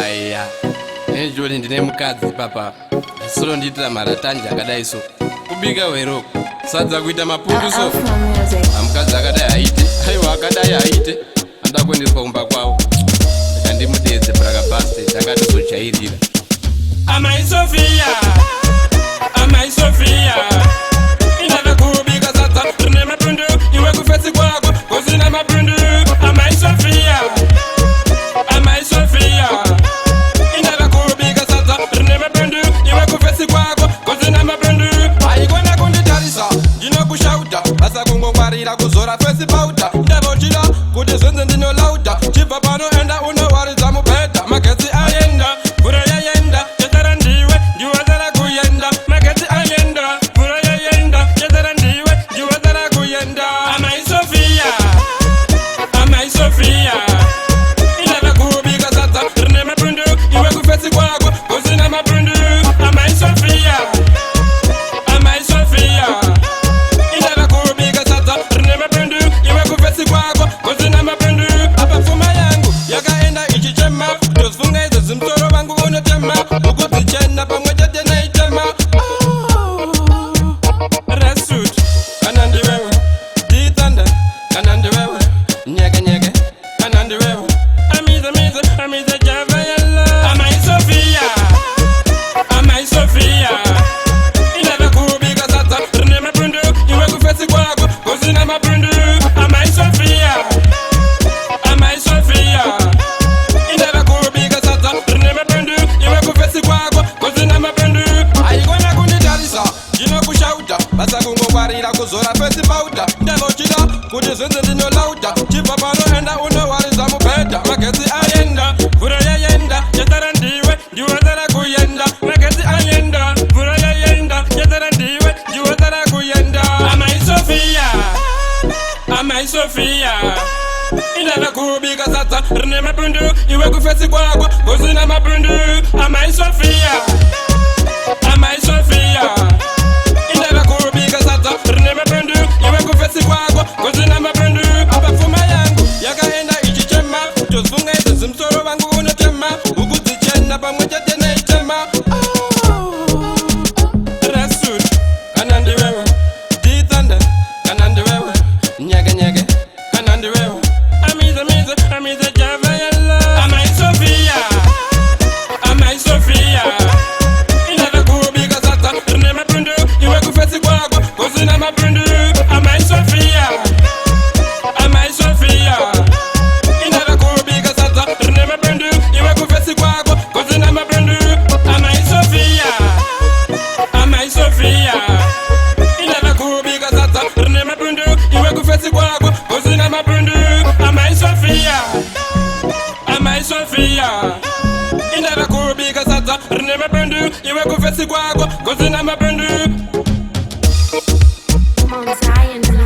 Aya, nejoli ndine mukadzi papa solo nditira maratanje akadaiso kubika wero sadza kuita mapunduso mukadzi akadai aite aiwa akadai aite anda kuendeswa kumba kwawo ndimudedze prakabhaste takatizojairira Amai Sofia, Amai Sofia, inava kubika sadza rine mapundu iwe kufesi kwako kusina mapundu. Amai Sofia, Amai Sofia, inava kubika sadza rine mapundu iwe kufesi kwako kusina mapundu. Aikona kunditarisa ndinokushauta basa kungongwarira kuzora fesi pauta ndavochida kuti zvenze ndinolauta chibva panoenda unowaridza mubhedha magetsi ayenda mvura yayenda yatara ndiwe ndiwatara kuyenda magetsi ayenda mvura yayenda yatara ndiwe ndiwatara kuyenda. Amai Sofia, Amai Sofia, inava kubika sadza rine mapundu iwe kufesi kwako kusina mapundu. Amai Sofia, Amai Sofia, inava kubika sadza rine mapundu iwe kufesi kwako kusina mapundu. Apa pfuma yangu yakaenda ichichema ndozifunga izvo zimutoro vangu unotema ukudzichena pamwe chete naitema. Rasut kana ndiwewe dithanda kana ndiwewe nyeke nyeke kana ndiwewe amize mize amize java yalla. Amai Sofia, Amai Sofia, inava kubika sadza rine mapundu iwe kufesi kwako kusina mapundu. Amai Sofia, Amai Sofia, inava kubika sadza rine mapundu iwe kufesi kwako kusina mapundu. Aikona kunditarisa ndinokushauta basa kungongwarira kuzora fesi pauta ndavochida kuti zvenze ndinolauta chibva panoenda unowaridza mubhedha magetsi ayenda mvura yayenda yatara ndiwe ndiwatara kuyenda magetsi ayenda mvura yayenda yatara ndiwe ndiwatara kuyenda. Amai Sofia, Amai Sofia, inava kubika sadza rine mapundu iwe kufesi kwako kusina mapundu. Amai Sofia, Amai Sofia, inava kubika sadza rine mapundu iwe kufesi kwako kusina mapundu. Apa pfuma yangu yakaenda ichichema ndozifunga izvo zimutoro vangu unotema ukudzichena pamwe chete naitema. Rasut kana ndiwewe dithanda kana ndiwewe nyeke nyeke kana ndiwewe amize mize amize java yalla. Amai Sofia, Amai Sofia, inava kubika sadza rine mapundu iwe kufesi kwako kusina mapundu. Amai Sofia, Amai Sofia, inava kubika sadza rine mapundu iwe kufesi kwako kusina mapundu. Amai Sofia, Amai Sofia, inava kubika sadza rine mapundu iwe kufesi kwako kusina mapundu. Amai Sofia, Amai Sofia, inava kubika sadza rine mapundu iwe kufesi kwako kusina mapundu. Mount Zion.